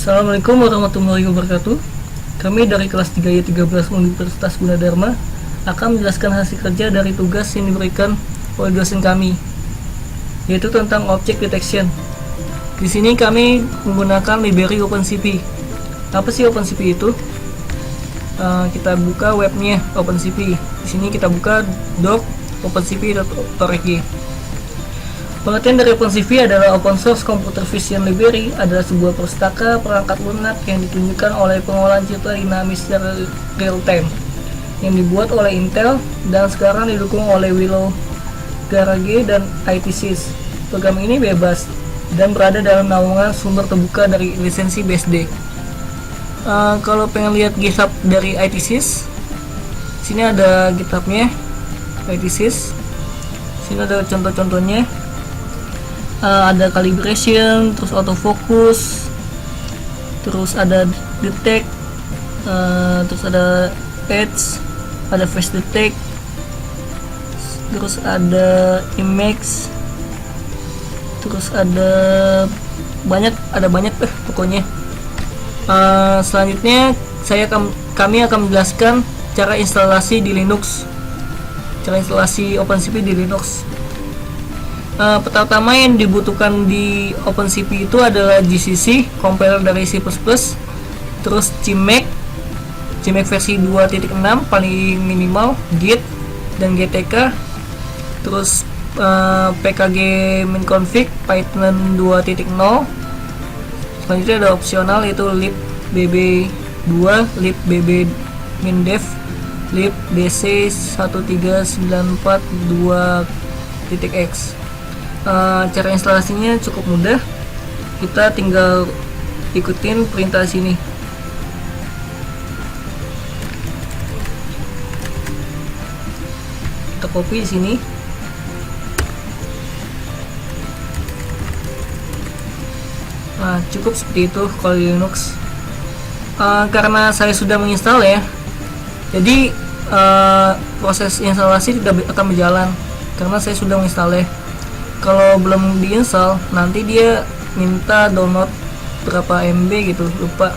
Assalamualaikum warahmatullahi wabarakatuh. Kami dari kelas 3Y13 Universitas Gunadarma akan menjelaskan hasil kerja dari tugas yang diberikan oleh dosen kami, yaitu tentang object detection. Di sini kami menggunakan library OpenCV. Apa sih OpenCV itu? Kita buka webnya OpenCV. Di sini kita buka doc opencv.org. Pengertian dari OpenCV adalah Open Source Computer Vision Library adalah sebuah pustaka perangkat lunak yang ditunjukkan oleh pengolahan cerita dinamis secara real time yang dibuat oleh Intel dan sekarang didukung oleh Willow, Garage, dan ITSys. Program ini bebas dan berada dalam naungan sumber terbuka dari lisensi BSD. Kalau pengen lihat GitHub dari ITSys, sini ada GitHubnya ITSys. Sini ada contoh-contohnya. Ada calibration, terus autofocus, terus ada detect, terus ada edge, ada face detect, terus ada image, terus ada banyak pokoknya. Selanjutnya kami akan menjelaskan cara instalasi di Linux, cara instalasi OpenCV di Linux. Pertama yang dibutuhkan di OpenCV itu adalah GCC, compiler dari C++, terus CMake versi 2.6 paling minimal, Git dan GTK, terus pkg minconfig Python 2.0. Selanjutnya ada opsional yaitu libbb2, libbb-mindev, libdc13942.x. Cara instalasinya cukup mudah, kita tinggal ikutin perintah sini. Kita copy di sini. Nah, cukup seperti itu kalau di Linux. Karena saya sudah menginstal ya, jadi proses instalasi tidak akan berjalan karena saya sudah menginstal ya. Kalau belum diinstal, nanti dia minta download berapa MB gitu, lupa.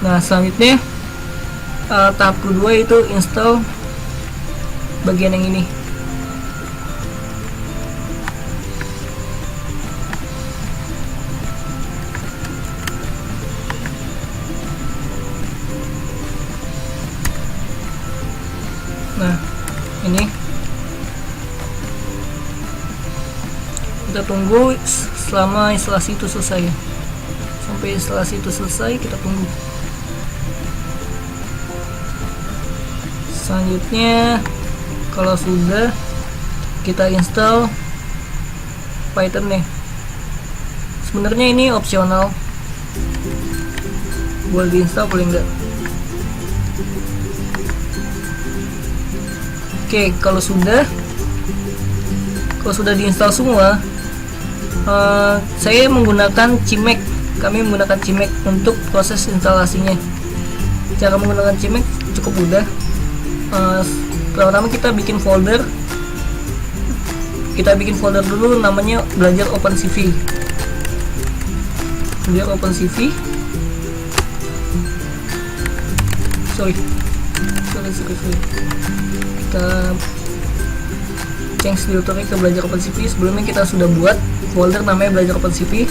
Nah, selanjutnya tahap kedua itu install bagian yang ini. Nah, ini kita tunggu selama instalasi itu selesai. Sampai instalasi itu selesai, kita tunggu. Selanjutnya kalau sudah, kita install Python nih. Sebenarnya ini opsional, boleh diinstal boleh enggak. Oke, kalau sudah diinstal semua, saya menggunakan CMake. Kami menggunakan CMake untuk proses instalasinya. Cara menggunakan CMake cukup mudah. Pertama kita bikin folder. Kita bikin folder dulu, namanya belajar OpenCV. Belajar OpenCV. Sorry. Kita change directory ke belajar OpenCV. Sebelumnya kita sudah buat folder namanya belajar OpenCV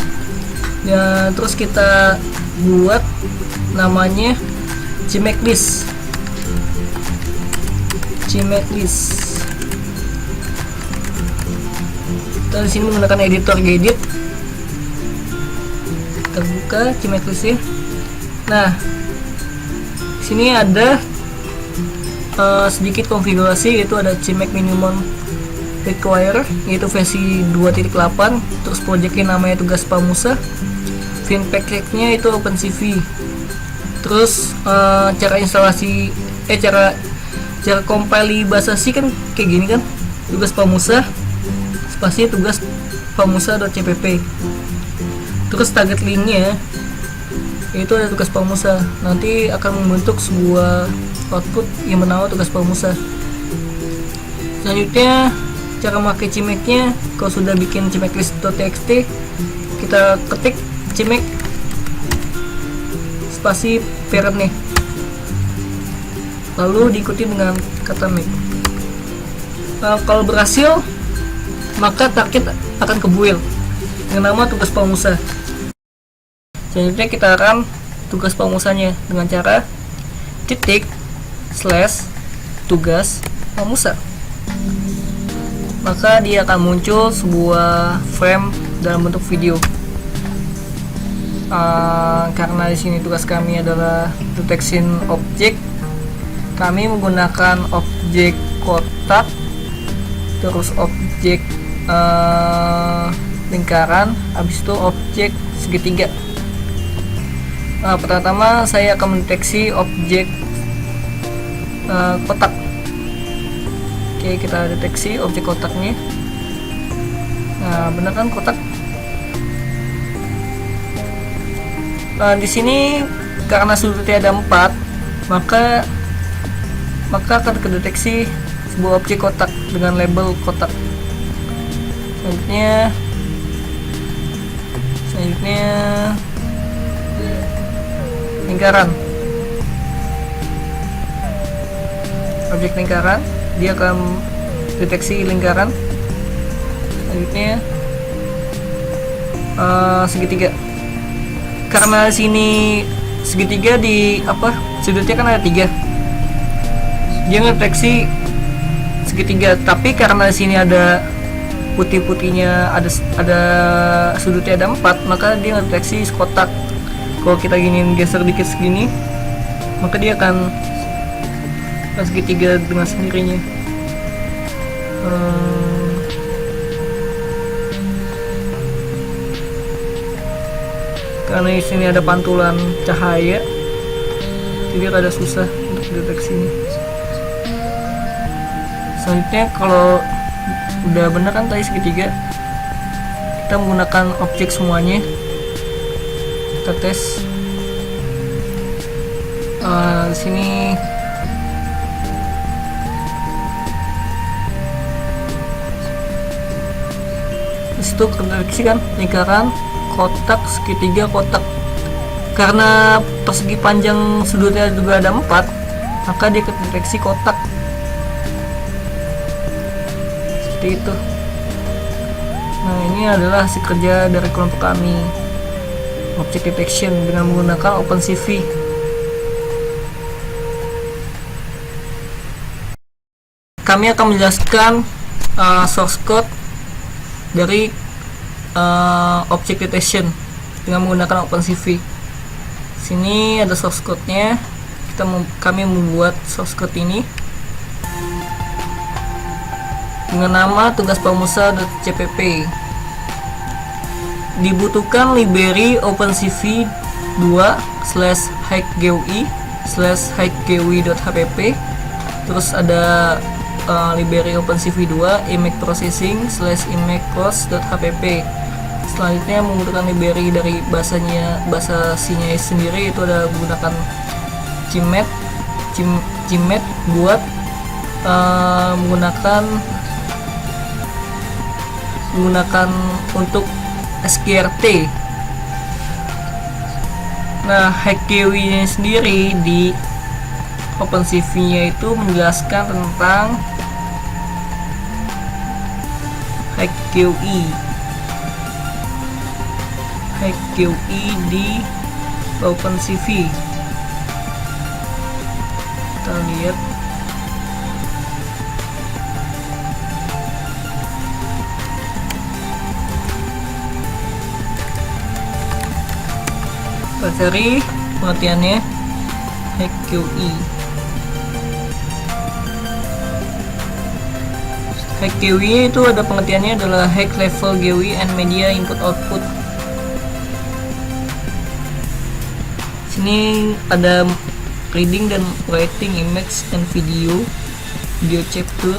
ya, terus kita buat namanya CMake list. Kita di sini menggunakan editor gedit. Kita buka CMake list-nya. Nah, di sini ada sedikit konfigurasi, yaitu ada CMake minimum require yaitu versi 2.8, terus projectnya namanya tugas Pamusa, fin package-nya itu OpenCV, terus cara instalasi cara compile bahasa C kan kayak gini kan, tugas Pamusa spasi tugas pamusa.cpp, terus target linknya itu ada tugas Pamusa, nanti akan membentuk sebuah output yang bernama tugas Pamusa. Selanjutnya cara memakai CMake-nya, kalau sudah bikin cmake list.txt, kita ketik CMake spasi parent nih, lalu diikuti dengan kata make. Kalau berhasil, maka target akan kebuil dengan nama tugas Pamusa. Selanjutnya kita run tugas Pamusanya dengan cara /tugas Pamusa. Maka dia akan muncul sebuah frame dalam bentuk video. Karena di sini tugas kami adalah detection object, kami menggunakan objek kotak, terus objek lingkaran, habis itu objek segitiga. Pertama saya akan mendeteksi objek kotak. Oke, kita deteksi objek kotaknya. Nah, benar kan kotak? Di sini karena sudutnya ada 4, maka akan kedeteksi sebuah objek kotak dengan label kotak. Selanjutnya lingkaran. Objek lingkaran, dia akan deteksi lingkaran. Selanjutnya segitiga. Karena sini segitiga di sudutnya kan ada 3, dia ngedeteksi segitiga. Tapi karena sini ada putih-putihnya, ada sudutnya ada 4, maka dia ngedeteksi kotak. Kalau kita giniin, geser dikit segini, maka dia akan segitiga dengan sendirinya. Karena di sini ada pantulan cahaya, jadi rada susah untuk deteksinya. Selanjutnya kalau udah bener kan tadi segitiga, kita menggunakan objek semuanya, kita tes. Di sini itu terdeteksi kan lingkaran, kotak, segitiga, kotak. Karena persegi panjang sudutnya juga ada 4, maka dia kedeteksi kotak. Seperti itu. Nah, ini adalah hasil kerja dari kelompok kami, object detection, dengan menggunakan OpenCV. Kami akan menjelaskan source code dari object detection dengan menggunakan OpenCV. Sini ada source code-nya. Kami membuat source code ini dengan nama tugas pamusa.cpp. Dibutuhkan library OpenCV 2/HikeGUI/HikeGUI.hpp. Terus ada library OpenCV 2 image processing /image_cross.hpp. Selanjutnya menggunakan library dari bahasa C-nya sendiri, itu ada menggunakan Gmat buat menggunakan untuk SQRT. Nah, HikeGUI nya sendiri di OpenCV nya itu menjelaskan tentang HikeGUI di OpenCV. Kita lihat kita cari pengertiannya HikeGUI. HikeGUI itu ada pengertiannya adalah High Level GUI and Media Input Output. Sini ada reading dan writing image and video chapter,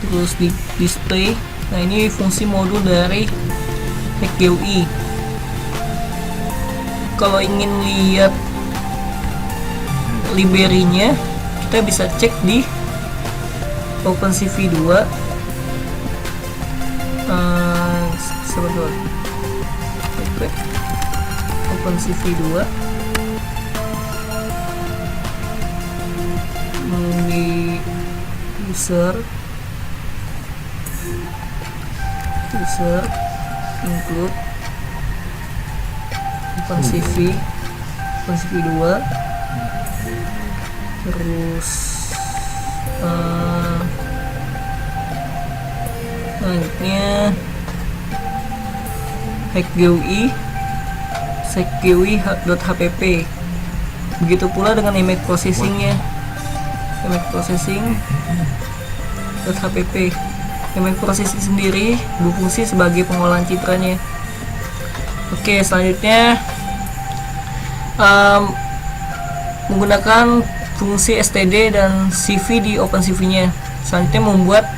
terus di display. Nah, ini fungsi modul dari HikeGUI. Kalau ingin lihat library-nya, kita bisa cek di OpenCV 2. Sebentar. OpenCV 2. user include open CV 2, terus selanjutnya sequi.hpp. Begitu pula dengan image processingnya, .hpp. Image processing sendiri berfungsi sebagai pengolahan citranya. Oke, selanjutnya menggunakan fungsi std dan cv di OpenCV-nya. Selanjutnya membuat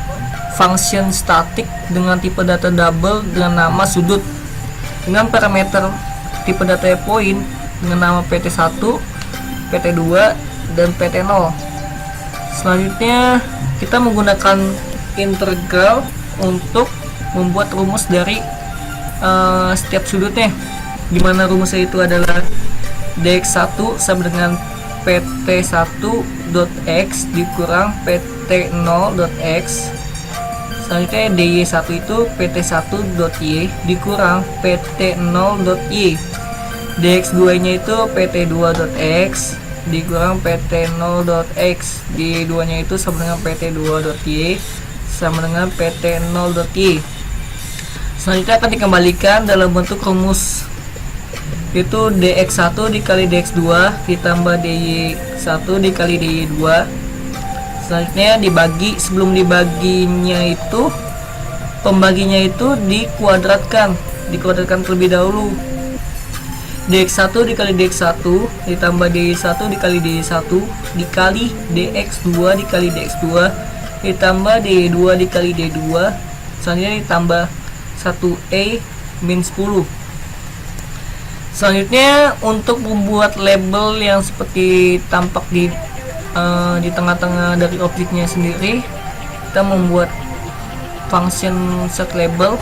function static dengan tipe data double dengan nama sudut dengan parameter tipe data point dengan nama pt1, pt2, dan pt0. Selanjutnya kita menggunakan integral untuk membuat rumus dari setiap sudutnya, dimana rumusnya itu adalah dx1 sama dengan pt1.x dikurang pt0.x. Selanjutnya dy1 itu pt1.y dikurang pt0.y. dx2 nya itu pt2.x dikurang pt0.x. dy2 nya itu sama dengan pt2.y sama dengan pt0.y. Selanjutnya akan dikembalikan dalam bentuk rumus, itu dx1 dikali dx2 ditambah dy1 dikali dy2. Selanjutnya dibagi, sebelum dibaginya itu pembaginya itu dikuadratkan terlebih dahulu. dx1 dikali dx1 ditambah dy1 dikali dy1 dikali dx2 dikali dx2 ditambah dy2 dikali dy2. Selanjutnya ditambah 1e min 10. Selanjutnya untuk membuat label yang seperti tampak di tengah-tengah dari objeknya sendiri, kita membuat function set label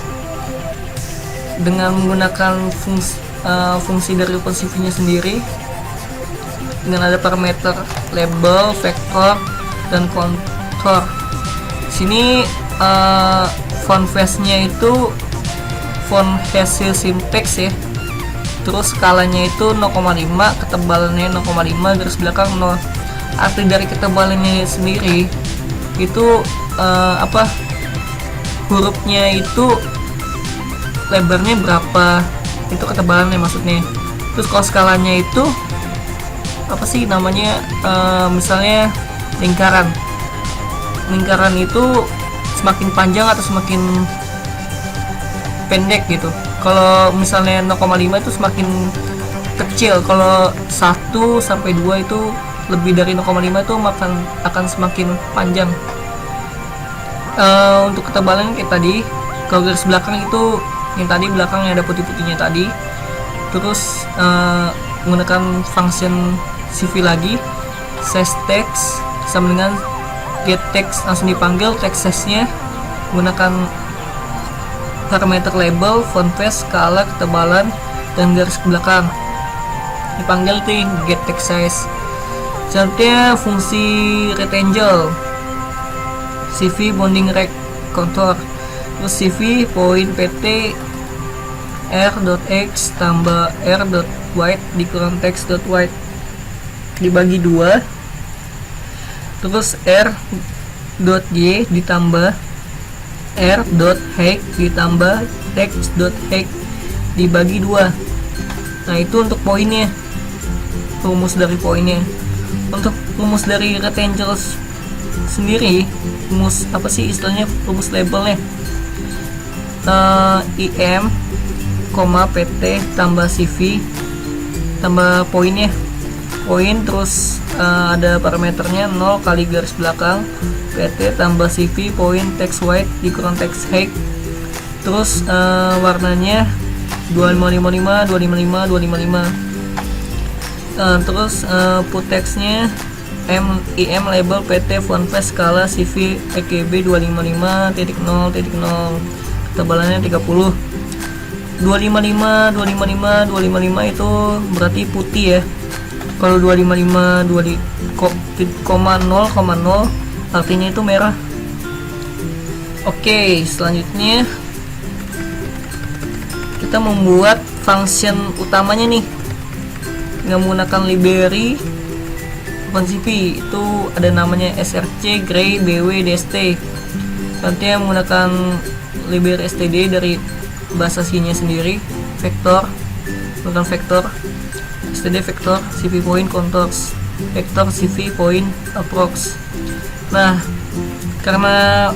dengan menggunakan fungsi dari OpenCV-nya sendiri dengan ada parameter label, vektor, dan kontur. Sini font face-nya itu font hasil syntax ya. Terus skalanya itu 0,5, ketebalannya 0,5, garis belakang 0. Arti dari ketebalannya sendiri itu hurufnya itu lebarnya berapa, itu ketebalannya maksudnya. Terus kalau skalanya itu apa sih namanya, misalnya lingkaran itu semakin panjang atau semakin pendek gitu. Kalau misalnya 0,5 itu semakin kecil, kalau 1 sampai 2 itu lebih dari 0,5 itu akan semakin panjang. Untuk ketebalan kayak tadi, kalau garis belakang itu yang tadi belakangnya ada putih-putihnya tadi. Terus menggunakan function CV lagi, size text sama dengan get text, langsung dipanggil text size-nya menggunakan parameter label, font face, skala, ketebalan, dan garis belakang. Dipanggil tuh get text size. Selanjutnya fungsi rectangle, CV bounding rect contour. Terus CV point pt r.x tambah r.white dikurang text.white dibagi 2. Terus r.y ditambah r.height ditambah text.height dibagi 2. Nah itu untuk poinnya, rumus dari poinnya. Untuk rumus dari rectangle sendiri, rumus apa sih istilahnya, rumus labelnya im, pt tambah cv tambah poinnya, terus ada parameternya 0 kali garis belakang pt tambah cv point text white dikurang text height. Terus warnanya 2555 255 255. Terus put textnya im label pt font face skala cv ekb 255.0.0, ketebalannya 30. 255 itu berarti putih ya. Kalau 255 2,0,0 artinya itu merah. Oke, selanjutnya kita membuat function utamanya nih dengan menggunakan library OpenCV. Itu ada namanya src, gray, bw, dst. Selanjutnya menggunakan library std dari bahasa C-nya sendiri, vektor, menggunakan vektor std, vektor cv point contours, vektor cv point approx. Nah, karena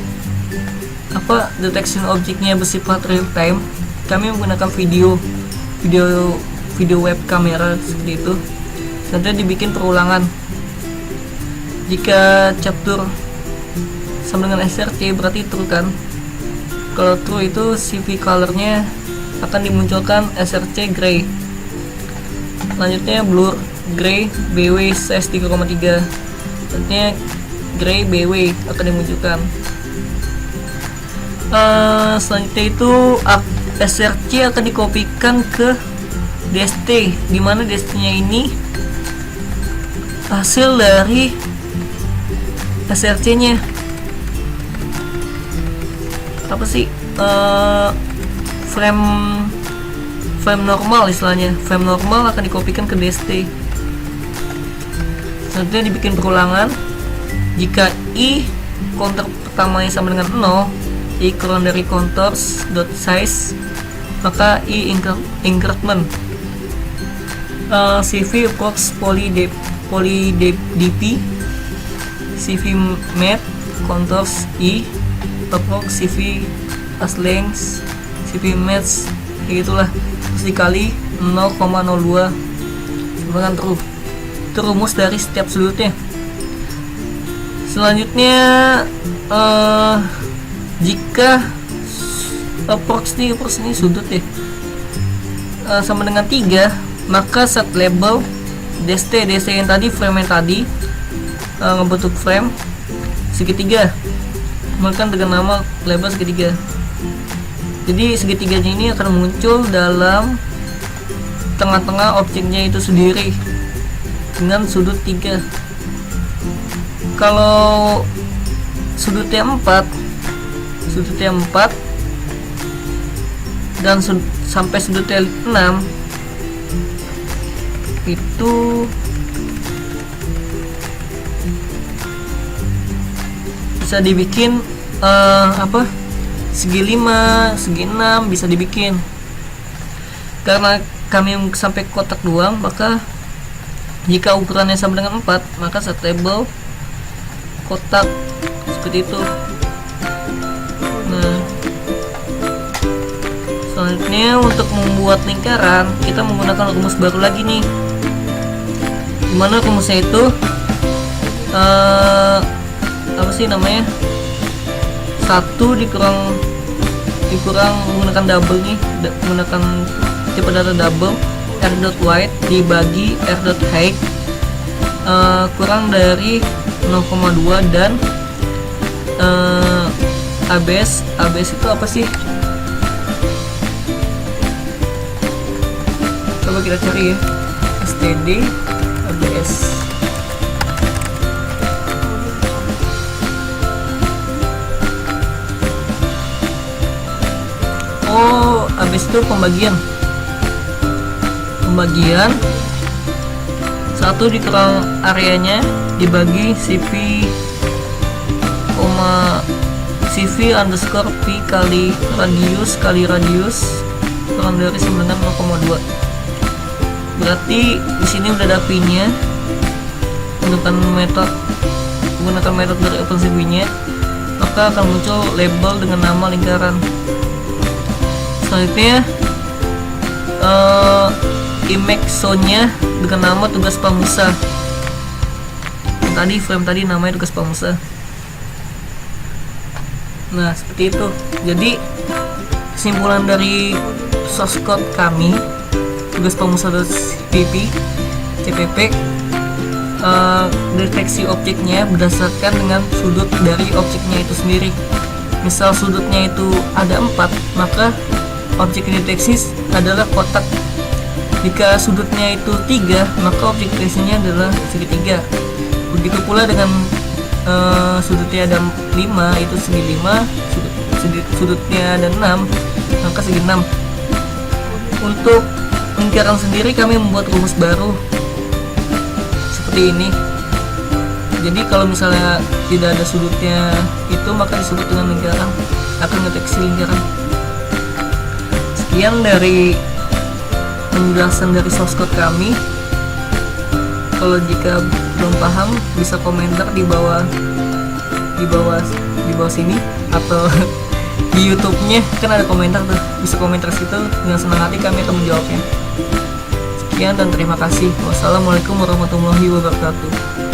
detection objeknya bersifat real time, kami menggunakan video web kamera seperti itu. Nanti dibikin perulangan. Jika capture sama dengan src berarti true kan. Kalau true itu cv colornya akan dimunculkan src gray. Selanjutnya blur gray bw size 3,3. Selanjutnya gray bw akan dimunculkan. Selanjutnya itu src akan dikopikan ke dst, dimana dst nya ini hasil dari src nya. Apa sih, frame normal istilahnya. Frame normal akan dikopikan ke dst. Selanjutnya dibikin perulangan. Jika i counter pertamanya sama dengan 0, i kurang dari contours dot size, maka i increment. cv approx poly dp, cv mat contours i approx cv as length, cv match, kayak gitulah. Terus dikali 0,02 sama dengan true. Itu rumus dari setiap sudutnya. Selanjutnya jika approx ini sudut ya, sama dengan 3, maka set label dst yang tadi, frame yang tadi ngebentuk frame segitiga, maka dengan nama label segitiga. Jadi segitiganya ini akan muncul dalam tengah-tengah objeknya itu sendiri dengan sudut 3. Kalau sudutnya 4 dan sampai sudutnya 6 itu bisa dibikin segi 5, segi 6 bisa dibikin. Karena kami sampai kotak doang, maka jika ukurannya sama dengan 4, maka set label kotak seperti itu. Nah, selanjutnya untuk membuat lingkaran kita menggunakan rumus baru lagi nih, dimana rumusnya itu apa sih namanya, 1 dikurang menggunakan double nih, menggunakan tipe data double, r dot width dibagi r dot height kurang dari 0,2 dan ABS itu apa sih? Coba kita cari ya, std ABS. Oh, ABS itu pembagian 1 dikurang areanya dibagi cv underscore p kali radius kurang dari 96,2. Berarti di sini udah ada p-nya. Menggunakan metode dari OpenCV nya, maka akan muncul label dengan nama lingkaran. Selanjutnya image zone-nya dengan nama tugas pamusa. Frame tadi namanya tugas pamusa. Nah, seperti itu. Jadi kesimpulan dari source code kami, tugas pamusa.cpp, deteksi objeknya berdasarkan dengan sudut dari objeknya itu sendiri. Misal sudutnya itu ada 4, maka objek yang dideteksi adalah kotak. Jika sudutnya itu 3, maka objek deteksinya adalah segitiga. Begitu pula dengan sudutnya ada 5, itu segi 5, sudut sudutnya ada 6, maka segi 6. Untuk lingkaran sendiri kami membuat rumus baru seperti ini. Jadi kalau misalnya tidak ada sudutnya itu, maka disebut dengan lingkaran, akan deteksi lingkaran. Sekian dari penjelasan dari source code kami. Kalau jika belum paham bisa komentar di bawah sini, atau di YouTube-nya kan ada komentar tuh, bisa komentar situ, dengan senang hati kami akan menjawabnya. Sekian dan terima kasih. Wassalamualaikum warahmatullahi wabarakatuh.